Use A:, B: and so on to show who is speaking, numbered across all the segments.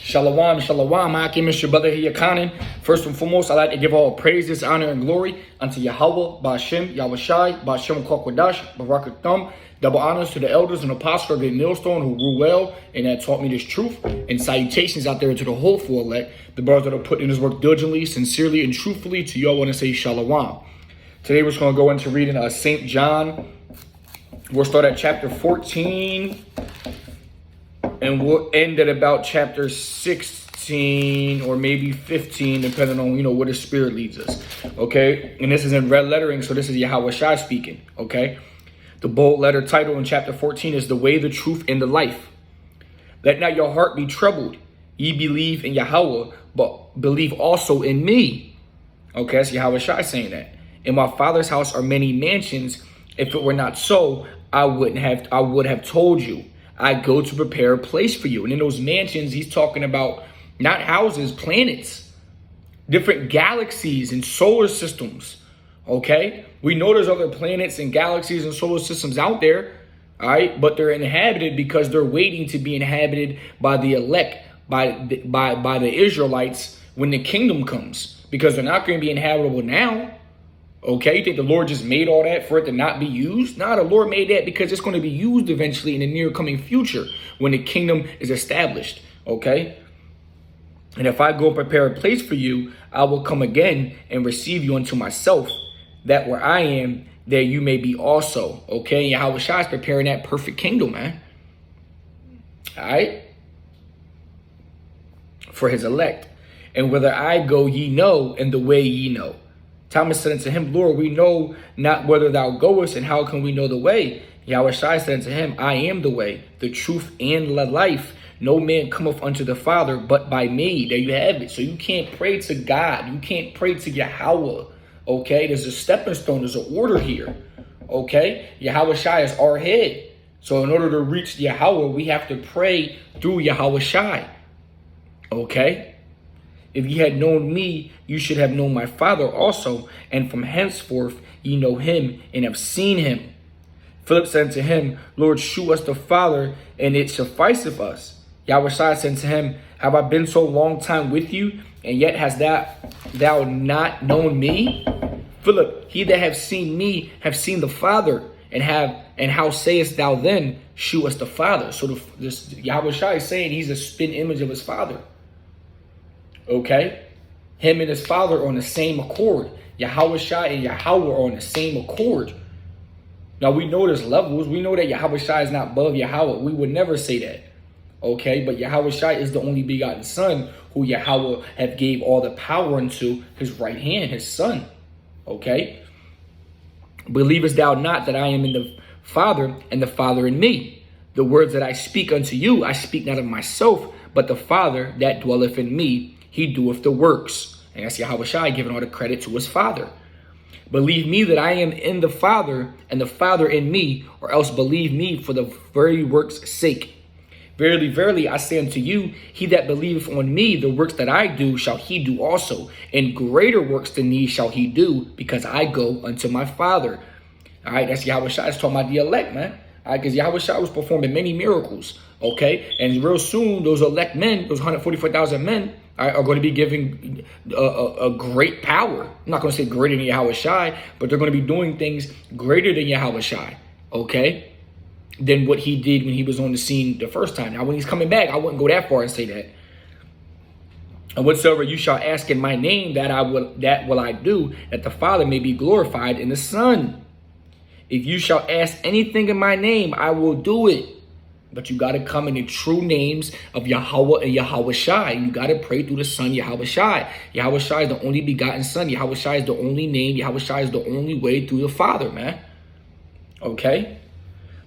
A: Shalom, shalom. Akim is your brother here, Kanan. First and foremost, I'd like to give all praises, honor, and glory unto Yahweh, Ba'ashem, Yahawashi, Ba'ashem Kwakwadash, Barak Thumb. Double honors to the elders and apostles of the millstone who rule well and that taught me this truth. And salutations out there to the whole full elect, the brothers that are putting in his work diligently, sincerely, and truthfully. To you all want to say shalom. Today we're just going to go into reading St. John. We'll start at chapter 14. And we'll end at about chapter 16 or maybe 15, depending on, where the Spirit leads us. Okay? And this is in red lettering, so this is Yahawashi speaking. Okay? The bold letter title in chapter 14 is The Way, the Truth, and the Life. Let not your heart be troubled. Ye believe in Yahweh, but believe also in me. Okay? That's Yahawashi saying that. In my Father's house are many mansions. If it were not so, I would have told you. I go to prepare a place for you. And in those mansions, he's talking about not houses, planets, different galaxies and solar systems. Okay? We know there's other planets and galaxies and solar systems out there. All right? But they're inhabited because they're waiting to be inhabited by the elect, by the Israelites when the kingdom comes. Because they're not going to be inhabitable now. Okay, you think the Lord just made all that for it to not be used? No, the Lord made that because it's going to be used eventually in the near coming future when the kingdom is established. Okay, and if I go prepare a place for you, I will come again and receive you unto myself, that where I am, there you may be also. Okay, Yahawashi is preparing that perfect kingdom, man. All right, for his elect. And whither I go, ye know, and the way ye know. Thomas said unto him, Lord, we know not whither thou goest, and how can we know the way? Yahawashi said unto him, I am the way, the truth, and the life. No man cometh unto the Father but by me. There you have it. So you can't pray to God. You can't pray to Yahweh. Okay? There's a stepping stone. There's an order here. Okay? Yahawashi is our head. So in order to reach Yahweh, we have to pray through Yahawashi. Okay? If ye had known me, you should have known my Father also, and from henceforth ye know him and have seen him. Philip said to him, Lord, shew us the Father, and it sufficeth us. Yahawashi said to him, have I been so long time with you, and yet hast thou not known me? Philip, he that hath seen me have seen the Father, and how sayest thou then, shew us the Father? So this Yahawashi is saying he's a spin image of his Father. Okay, him and his Father are on the same accord. Yahawashi and Yahweh are on the same accord. Now we know there's levels. We know that Yahawashi is not above Yahweh. We would never say that. Okay, but Yahawashi is the only begotten Son who Yahweh have gave all the power unto his right hand, his Son. Okay, believest thou not that I am in the Father and the Father in me? The words that I speak unto you, I speak not of myself, but the Father that dwelleth in me, he doeth the works. And that's Yahawashi giving all the credit to his Father. Believe me that I am in the Father, and the Father in me, or else believe me for the very works' sake. Verily, verily, I say unto you, he that believeth on me, the works that I do, shall he do also. And greater works than these shall he do, because I go unto my Father. All right, that's Yahawashi. It's talking about the elect, man. All right, because Yahawashi was performing many miracles. Okay, and real soon, those elect men, those 144,000 men, are going to be giving a great power. I'm not going to say greater than Yahawashi, but they're going to be doing things greater than Yahawashi, okay, than what he did when he was on the scene the first time. Now, when he's coming back, I wouldn't go that far and say that. And whatsoever you shall ask in my name, that will I do, that the Father may be glorified in the Son. If you shall ask anything in my name, I will do it. But you got to come in the true names of Yahweh and Yahawashi. You got to pray through the Son, Yahawashi. Yahawashi is the only begotten Son. Yahawashi is the only name. Yahawashi is the only way through the Father, man. Okay?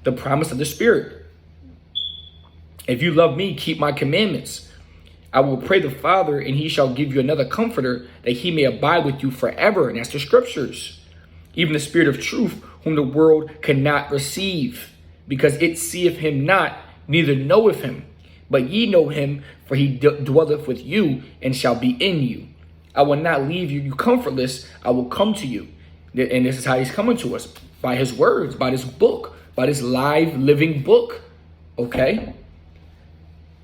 A: The promise of the Spirit. If you love me, keep my commandments. I will pray the Father, and he shall give you another comforter, that he may abide with you forever. And that's the scriptures. Even the Spirit of truth, whom the world cannot receive, because it seeth him not, neither knoweth him. But ye know him, for he dwelleth with you, and shall be in you. I will not leave you comfortless. I will come to you. And this is how he's coming to us. By his words, by this book, by this live, living book. Okay?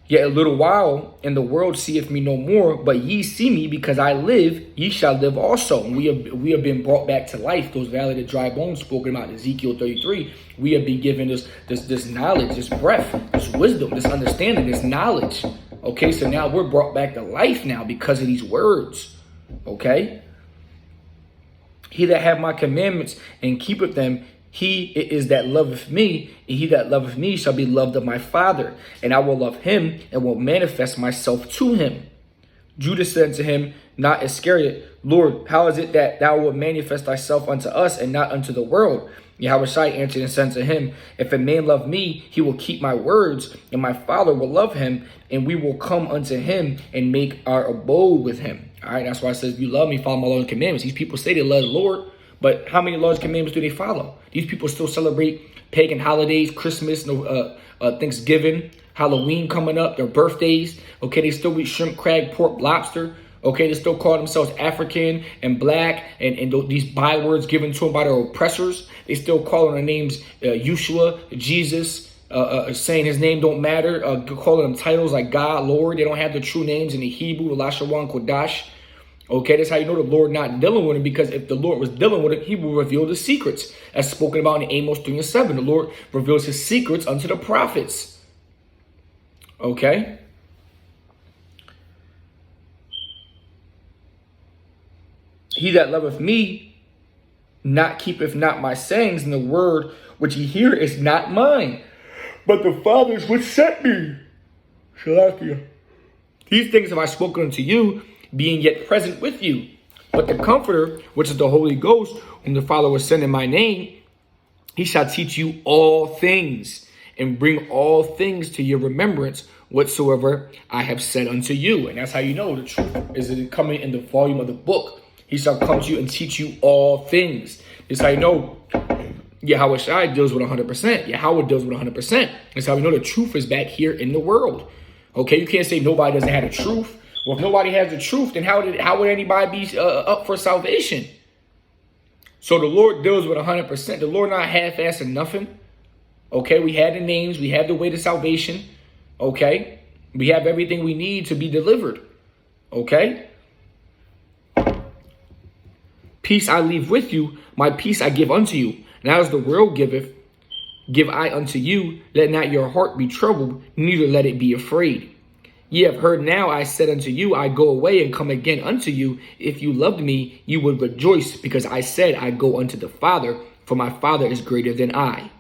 A: Yet a little while, and the world seeth me no more, but ye see me, because I live, ye shall live also. And we have been brought back to life. Those valley of dry bones spoken about in Ezekiel 33. We have been given this knowledge, this breath, this wisdom, this understanding, this knowledge. Okay, so now we're brought back to life now because of these words. Okay? He that hath my commandments and keepeth them, he it is that loveth me, and he that loveth me shall be loved of my Father, and I will love him, and will manifest myself to him. Judas said unto him, not Iscariot, Lord, how is it that thou wilt manifest thyself unto us, and not unto the world? Yahawashi answered and said unto him, if a man love me, he will keep my words, and my Father will love him, and we will come unto him, and make our abode with him. All right, that's why it says, if you love me, follow my laws and commandments. These people say they love the Lord, but how many laws and commandments do they follow? These people still celebrate pagan holidays, Christmas, Thanksgiving, Halloween coming up, their birthdays. Okay, they still eat shrimp, crab, pork, lobster. Okay, they still call themselves African and black, and these bywords given to them by their oppressors. They still call their names Yeshua, Jesus, saying his name don't matter, calling them titles like God, Lord. They don't have the true names in the Hebrew, the Lashawan Kodash. Okay, that's how you know the Lord not dealing with him, because if the Lord was dealing with him, he will reveal the secrets. As spoken about in Amos 3 and 7, the Lord reveals his secrets unto the prophets. Okay? He that loveth me not keepeth not my sayings, and the word which ye hear is not mine, but the Father's which sent me. Shalakia. These things have I spoken unto you, being yet present with you. But the Comforter, which is the Holy Ghost, whom the Father will send in my name, he shall teach you all things, and bring all things to your remembrance, whatsoever I have said unto you. And that's how you know the truth is coming in the volume of the book. He shall come to you and teach you all things. This is how you know Yahawashi deals with 100%. Yahweh deals with 100%. That's how we know the truth is back here in the world. Okay, you can't say nobody doesn't have the truth. Well, if nobody has the truth, then how would anybody be up for salvation? So the Lord deals with 100%. The Lord not half-assing nothing. Okay, we have the names. We have the way to salvation. Okay, we have everything we need to be delivered. Okay. Peace I leave with you, my peace I give unto you. Now as the world giveth, give I unto you. Let not your heart be troubled, neither let it be afraid. Ye have heard now I said unto you, I go away and come again unto you. If you loved me, you would rejoice, because I said, I go unto the Father, for my Father is greater than I.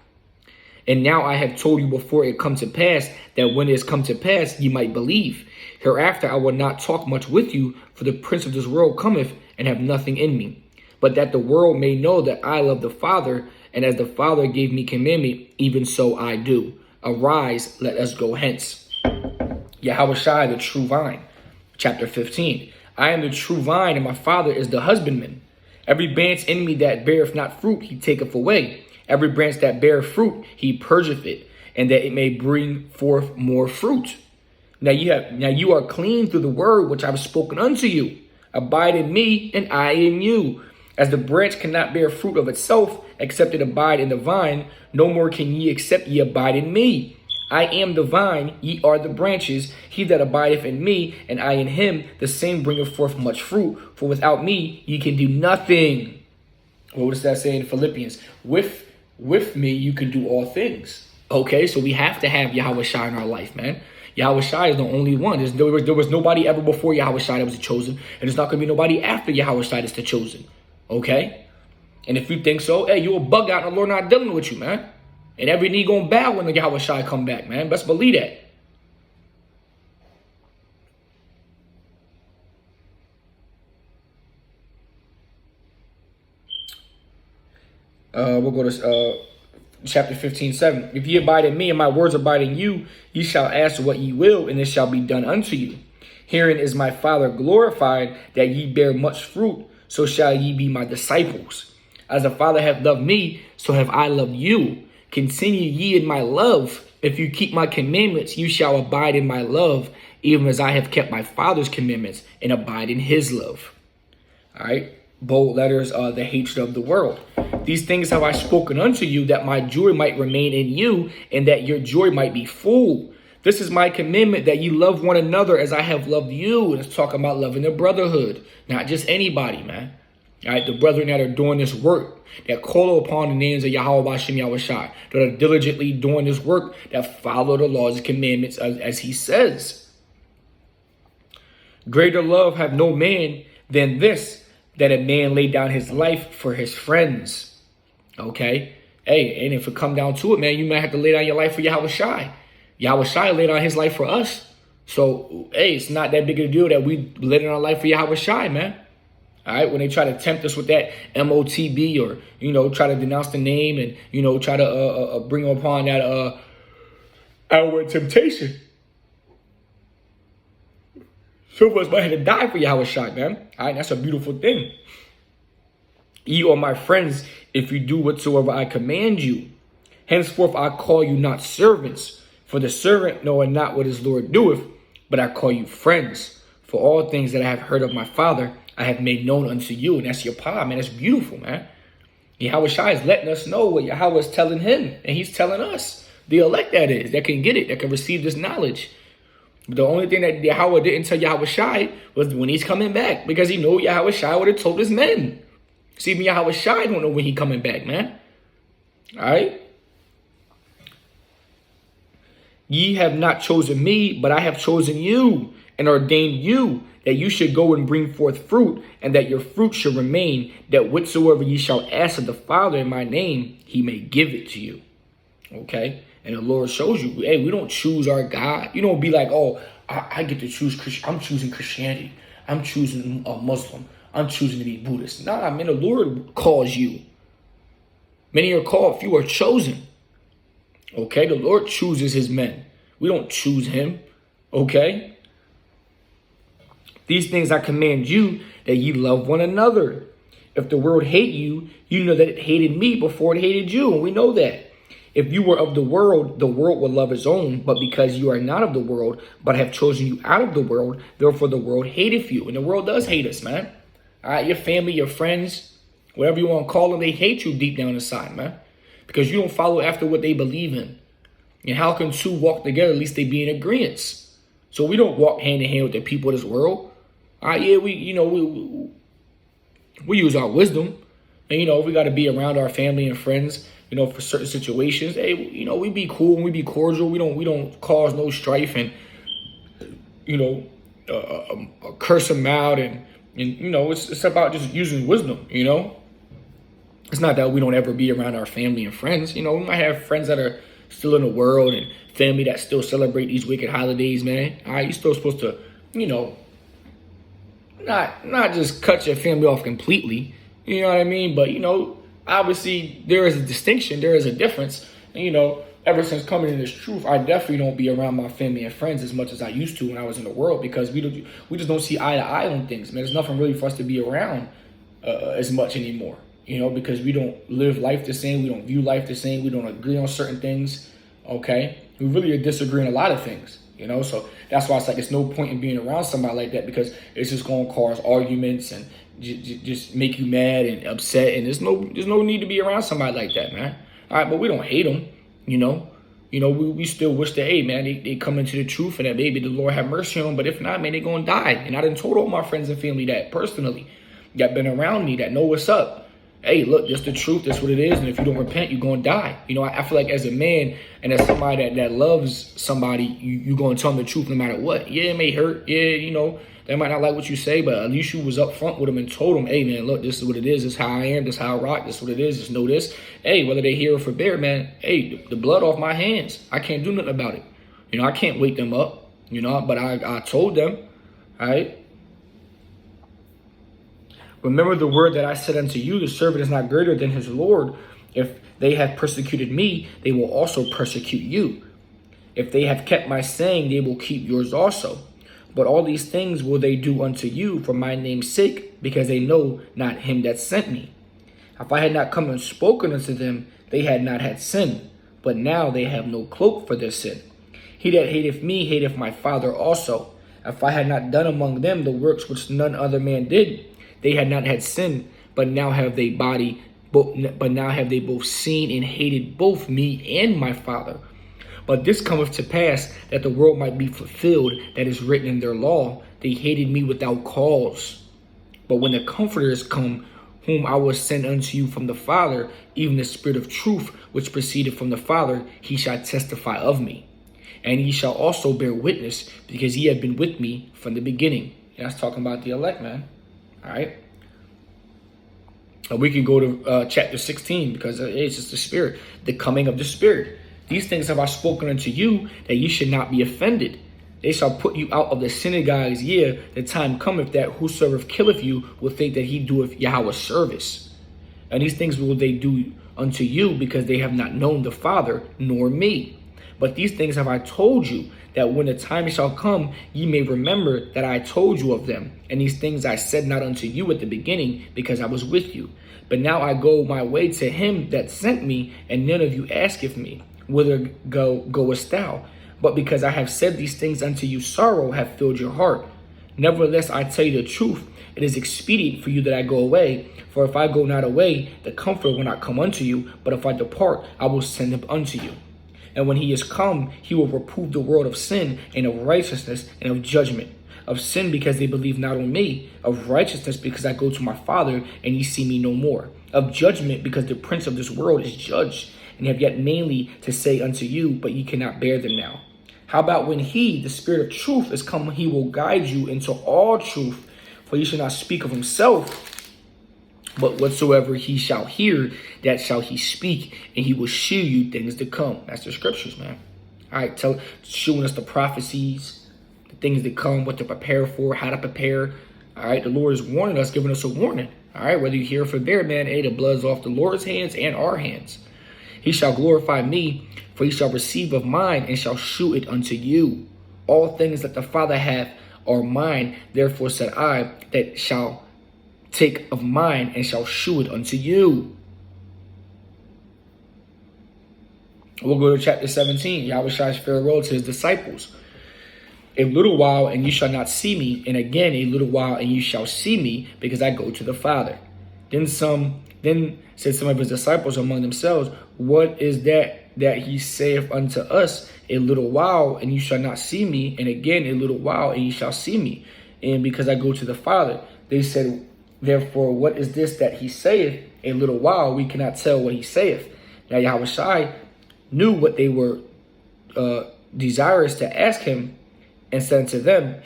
A: And now I have told you before it come to pass, that when it is come to pass, ye might believe. Hereafter I will not talk much with you, for the prince of this world cometh, and have nothing in me. But that the world may know that I love the Father, and as the Father gave me commandment, even so I do. Arise, let us go hence. Yahawashi, the true vine. Chapter 15. I am the true vine, and my Father is the husbandman. Every branch in me that beareth not fruit, he taketh away. Every branch that beareth fruit, he purgeth it, and that it may bring forth more fruit. Now you are clean through the word which I have spoken unto you. Abide in me, and I in you. As the branch cannot bear fruit of itself, except it abide in the vine, no more can ye except ye abide in me. I am the vine, ye are the branches. He that abideth in me, and I in him, the same bringeth forth much fruit. For without me, ye can do nothing. What does that say in Philippians? With me, you can do all things. Okay, so we have to have Yahawashi in our life, man. Yahawashi is the only one. There was nobody ever before Yahawashi that was chosen, and there's not going to be nobody after Yahawashi that's the chosen. Okay? And if you think so, hey, you a bug out and the Lord not dealing with you, man. And every knee gonna bow when the Yahawashi come back, man. Best believe that. We'll go to chapter 15:7. If ye abide in me and my words abide in you, ye shall ask what ye will, and it shall be done unto you. Herein is my Father glorified, that ye bear much fruit, so shall ye be my disciples. As the Father hath loved me, so have I loved you. Continue ye in my love. If you keep my commandments, you shall abide in my love, even as I have kept my Father's commandments and abide in his love. All right. Bold letters are the hatred of the world. These things have I spoken unto you, that my joy might remain in you, and that your joy might be full. This is my commandment, that you love one another as I have loved you. And it's talking about loving the brotherhood, not just anybody, man. All right, the brethren that are doing this work, that call upon the names of Yahawashi and Yahawashi, that are diligently doing this work, that follow the laws and commandments as he says. Greater love have no man than this, that a man lay down his life for his friends. Okay? Hey, and if it come down to it, man, you might have to lay down your life for Yahawashi. Yahawashi laid down his life for us. So, hey, it's not that big of a deal that we laid down our life for Yahawashi, man. All right, when they try to tempt us with that MOTB, or, try to denounce the name and, try to bring upon that our temptation. Some of us might have to die for Yahawashi, man. All right, that's a beautiful thing. Ye are my friends if you do whatsoever I command you. Henceforth I call you not servants, for the servant knoweth not what his Lord doeth, but I call you friends. For all things that I have heard of my Father, I have made known unto you. And that's your pa, man. That's beautiful, man. Yahawashi is letting us know what Yahweh is telling him. And he's telling us, the elect that is, that can get it, that can receive this knowledge. But the only thing that Yahweh didn't tell Yahawashi was when he's coming back. Because he knew Yahawashi would have told his men. See, even Yahawashi don't know when he coming back, man. All right? Ye have not chosen me, but I have chosen you and ordained you, that you should go and bring forth fruit, and that your fruit should remain, that whatsoever ye shall ask of the Father in my name, he may give it to you. Okay? And the Lord shows you, hey, we don't choose our God. You don't be like, oh, I get to choose Christian. I'm choosing Christianity. I'm choosing a Muslim. I'm choosing to be Buddhist. Nah, man, the Lord calls you. Many are called, few are chosen. Okay? The Lord chooses his men. We don't choose him. Okay? These things I command you, that ye love one another. If the world hate you, you know that it hated me before it hated you. And we know that. If you were of the world would love its own. But because you are not of the world, but have chosen you out of the world, therefore the world hateth you. And the world does hate us, man. All right, your family, your friends, whatever you want to call them, they hate you deep down inside, man. Because you don't follow after what they believe in. And how can two walk together? At least they be in agreement. So we don't walk hand in hand with the people of this world. All right, yeah, we use our wisdom, and we got to be around our family and friends, for certain situations. Hey, we be cool and we be cordial. We don't cause no strife and curse them out and it's about just using wisdom. It's not that we don't ever be around our family and friends. We might have friends that are still in the world and family that still celebrate these wicked holidays, man. All right, you're still supposed to, not just cut your family off completely, you know what I mean? But, obviously there is a distinction, there is a difference. And, ever since coming in this truth, I definitely don't be around my family and friends as much as I used to when I was in the world, because we just don't see eye to eye on things, man. There's nothing really for us to be around as much anymore, because we don't live life the same, we don't view life the same, we don't agree on certain things, okay? We really disagree on a lot of things. So that's why it's like it's no point in being around somebody like that, because it's just going to cause arguments and just make you mad and upset. And there's no need to be around somebody like that, man. All right, but we don't hate them, we still wish that, hey, man, they come into the truth and that maybe the Lord have mercy on them. But if not, man, they're going to die. And I done told all my friends and family that personally, that been around me, that know what's up. Hey, look, this the truth. That's what it is. And if you don't repent, you're going to die. I feel like as a man and as somebody that loves somebody, you're going to tell them the truth no matter what. Yeah, it may hurt. Yeah, they might not like what you say, but at least you was up front with them and told them, hey, man, look, this is what it is. This is how I am. This is how I rock. This is what it is. Just know this. Hey, whether they hear or forbear, man, hey, the blood off my hands. I can't do nothing about it. I can't wake them up, but I told them, all right? Remember the word that I said unto you, the servant is not greater than his Lord. If they have persecuted me, they will also persecute you. If they have kept my saying, they will keep yours also. But all these things will they do unto you for my name's sake, because they know not him that sent me. If I had not come and spoken unto them, they had not had sin. But now they have no cloak for their sin. He that hateth me hateth my Father also. If I had not done among them the works which none other man did, they had not had sin, but now have they both seen and hated both me and my Father. But this cometh to pass, that the world might be fulfilled that is written in their law. They hated me without cause. But when the Comforter is come, whom I will send unto you from the Father, even the Spirit of truth, which proceeded from the Father, he shall testify of me. And ye shall also bear witness, because ye have been with me from the beginning. And that's talking about the elect, man. All right. And we can go to chapter 16, because it's just the Spirit, the coming of the Spirit. These things have I spoken unto you, that ye should not be offended. They shall put you out of the synagogues. Yea, the time cometh that whosoever killeth you will think that he doeth Yahweh service. And these things will they do unto you, because they have not known the Father, nor me. But these things have I told you, that when the time shall come, ye may remember that I told you of them. And these things I said not unto you at the beginning, because I was with you. But now I go my way to him that sent me, and none of you asketh me, whither goest thou? But because I have said these things unto you, sorrow hath filled your heart. Nevertheless, I tell you the truth, it is expedient for you that I go away. For if I go not away, the Comforter will not come unto you. But if I depart, I will send him unto you. And when he is come, he will reprove the world of sin, and of righteousness, and of judgment. Of sin, because they believe not on me. Of righteousness, because I go to my Father, and ye see me no more. Of judgment, because the prince of this world is judged, and have yet mainly to say unto you, but ye cannot bear them now. How about when he, the Spirit of truth, is come, he will guide you into all truth, for he shall not speak of himself, but whatsoever he shall hear, that shall he speak, and he will shew you things to come. That's the scriptures, man. All right, showing us the prophecies, the things that come, what to prepare for, how to prepare. All right, the Lord is warning us, giving us a warning. All right, whether you hear for there, man, hey, the blood's off the Lord's hands and our hands. He shall glorify me, for he shall receive of mine, and shall shew it unto you. All things that the Father hath are mine. Therefore said I, that shall take of mine, and shall shew it unto you. We'll go to chapter 17. Yahawashi's farewell to his disciples. A little while, and you shall not see me, and again a little while, and you shall see me, because I go to the Father. Then said some of his disciples among themselves, what is that he saith unto us, a little while, and you shall not see me, and again a little while, and you shall see me, and because I go to the Father? They said, therefore, what is this that he saith, a little while? We cannot tell what he saith. Now Yahawashi knew what they were desirous to ask him, and said unto them,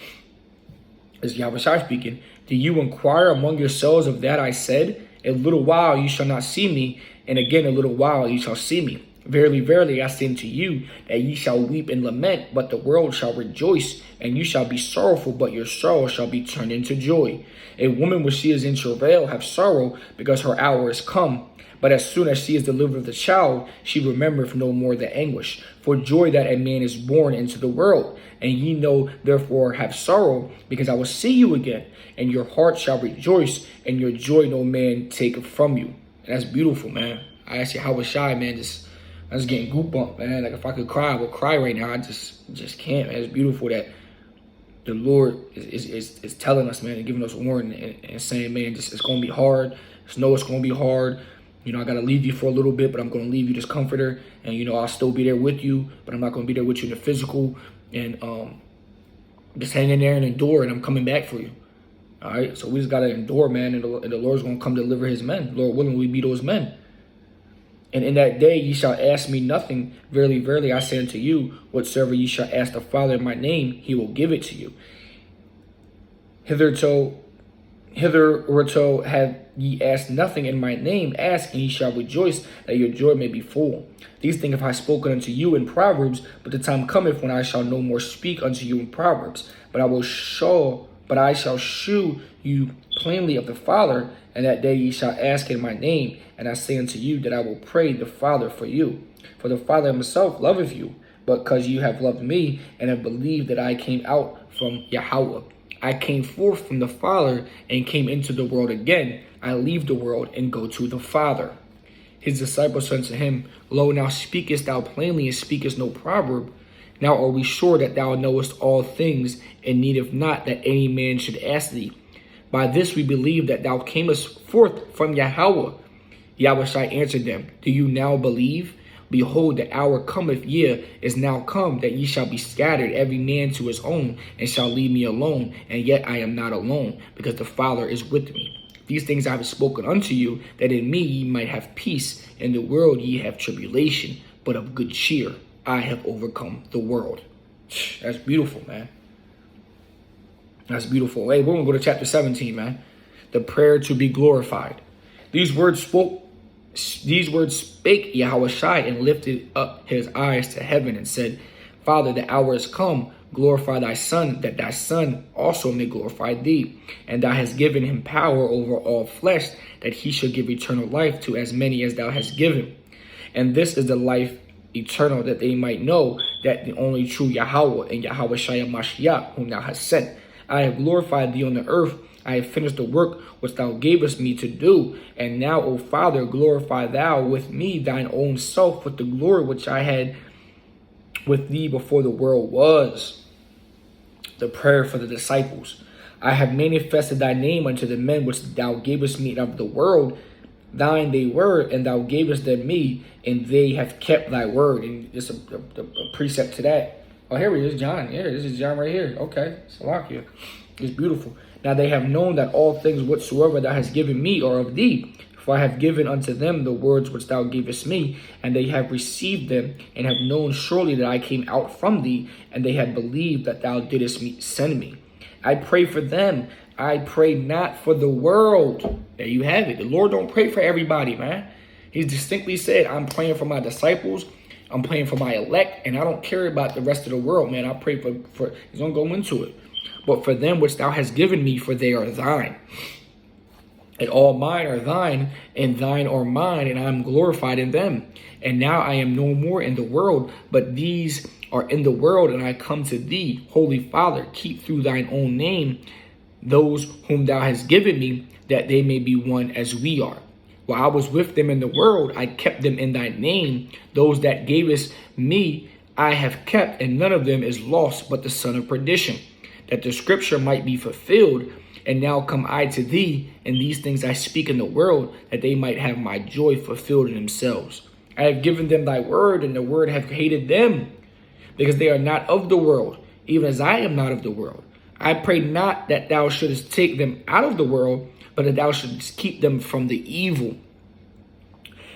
A: as Yahawashi speaking, do you inquire among yourselves of that I said? A little while you shall not see me, and again a little while you shall see me. Verily, verily, I say unto you, that ye shall weep and lament, but the world shall rejoice, and you shall be sorrowful, but your sorrow shall be turned into joy. A woman, when she is in travail, have sorrow, because her hour is come. But as soon as she is delivered of the child, she remembereth no more the anguish, for joy that a man is born into the world. And ye know, therefore, have sorrow, because I will see you again, and your heart shall rejoice, and your joy no man take from you. And that's beautiful, man. I ask you, how was shy, man? I was getting goop bump, man. Like if I could cry, I would cry right now. I just can't, man. It's beautiful that the Lord is telling us, man, and giving us a warning and saying, man, it's going to be hard. Just know it's going to be hard. You know, I got to leave you for a little bit, but I'm going to leave you this comforter. And, you know, I'll still be there with you, but I'm not going to be there with you in the physical. And just hang in there and endure, and I'm coming back for you. All right? So we just got to endure, man, and the Lord's going to come deliver his men. Lord willing, we be those men. And in that day ye shall ask me nothing. Verily, verily, I say unto you, whatsoever ye shall ask the Father in my name, he will give it to you. Hitherto have ye asked nothing in my name. Ask, and ye shall rejoice, that your joy may be full. These things have I spoken unto you in Proverbs, but the time cometh when I shall no more speak unto you in Proverbs. But I shall shew you plainly of the Father, and that day ye shall ask in my name. And I say unto you that I will pray the Father for you. For the Father himself loveth you, but because you have loved me, and have believed that I came out from Yahweh. I came forth from the Father, and came into the world again. I leave the world, and go to the Father. His disciples said to him, Lo, now speakest thou plainly, and speakest no proverb. Now are we sure that thou knowest all things, and needeth not that any man should ask thee. By this we believe that thou camest forth from Yahweh. Yahawashi answered them, do you now believe? Behold, the hour cometh, yea, is now come, that ye shall be scattered, every man to his own, and shall leave me alone. And yet I am not alone, because the Father is with me. These things I have spoken unto you, that in me ye might have peace. In the world ye have tribulation, but of good cheer. I have overcome the world. That's beautiful, man. That's beautiful. Hey, we're going to go to chapter 17, man. The prayer to be glorified. These words spake Yahawashi, and lifted up his eyes to heaven, and said, Father, the hour is come. Glorify thy Son, that thy Son also may glorify thee. And thou hast given him power over all flesh, that he should give eternal life to as many as thou hast given. And this is the life eternal, that they might know that the only true Yahweh, and Yahawashi Mashiach, whom thou hast sent. I have glorified thee on the earth. I have finished the work which thou gavest me to do. And now, O Father, glorify thou with me thine own self, with the glory which I had with thee before the world was. The prayer for the disciples. I have manifested thy name unto the men which thou gavest me of the world. Thine they were, and thou gavest them me, and they have kept thy word. And it's a precept to that. Oh, here it is, John. Yeah, this is John right here. Okay, Salakia. It's beautiful. Now they have known that all things whatsoever thou hast given me are of thee. For I have given unto them the words which thou gavest me, and they have received them, and have known surely that I came out from thee, and they have believed that thou didst send me. I pray for them. I pray not for the world. There you have it. The Lord don't pray for everybody, man. He distinctly said, I'm praying for my disciples. I'm praying for my elect, and I don't care about the rest of the world, man. I pray for he's going to go into it. But for them which thou hast given me, for they are thine. And all mine are thine, and thine are mine, and I am glorified in them. And now I am no more in the world, but these are in the world, and I come to thee. Holy Father, keep through thine own name those whom thou hast given me, that they may be one as we are. While I was with them in the world, I kept them in thy name. Those that gavest me I have kept, and none of them is lost but the son of perdition, that the scripture might be fulfilled. And now come I to thee, and these things I speak in the world, that they might have my joy fulfilled in themselves. I have given them thy word, and the word have hated them, because they are not of the world, even as I am not of the world. I pray not that thou shouldest take them out of the world, but that thou shouldest keep them from the evil.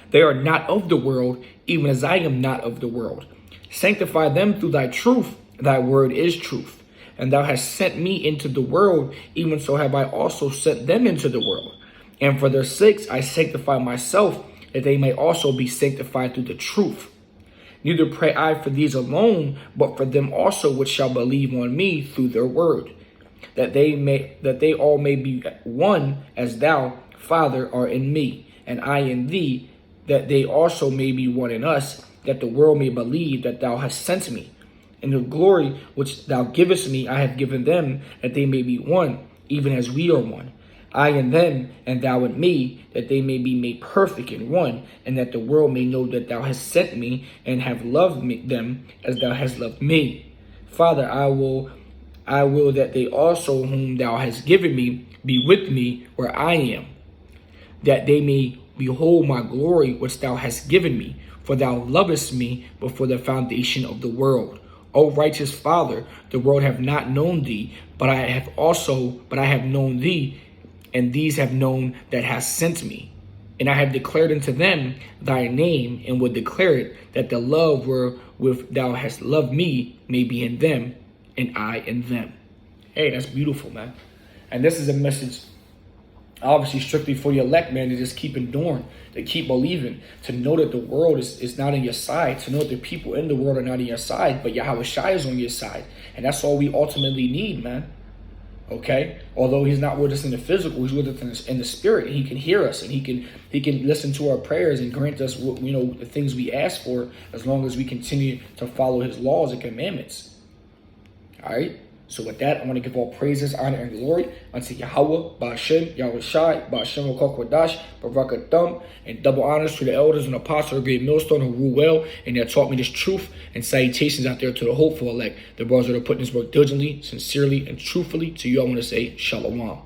A: They are not of the world, even as I am not of the world. Sanctify them through thy truth. Thy word is truth. And thou hast sent me into the world, even so have I also sent them into the world. And for their sakes I sanctify myself, that they may also be sanctified through the truth. Neither pray I for these alone, but for them also which shall believe on me through their word, that they all may be one, as thou, Father, art in me, and I in thee, that they also may be one in us, that the world may believe that thou hast sent me. And the glory which thou givest me I have given them, that they may be one, even as we are one. I in them, and thou in me, that they may be made perfect in one, and that the world may know that thou hast sent me, and have loved them as thou hast loved me. Father, I will that they also whom thou hast given me be with me where I am, that they may behold my glory which thou hast given me, for thou lovest me before the foundation of the world. O righteous Father, the world have not known thee, but I have known thee, and these have known that hast sent me. And I have declared unto them thy name, and will declare it, that the love wherewith thou hast loved me may be in them, and I in them. Hey, that's beautiful, man. And this is a message, obviously, strictly for your elect, man, to just keep enduring, to keep believing, to know that the world is not on your side, to know that the people in the world are not on your side, but Yahawashi is on your side. And that's all we ultimately need, man. Okay? Although he's not with us in the physical, he's with us in the spirit. He can hear us, and he can listen to our prayers and grant us, the things we ask for, as long as we continue to follow his laws and commandments. All right? So with that, I want to give all praises, honor, and glory unto Yahweh, Ba'ashem, Yahawashi, Ba'ashem Kokwadash, Barakathum, and double honors to the elders and apostles of Great Millstone who rule well, and that taught me this truth, and salutations out there to the hopeful elect, the brothers that are putting this work diligently, sincerely, and truthfully. To you, I want to say, Shalom.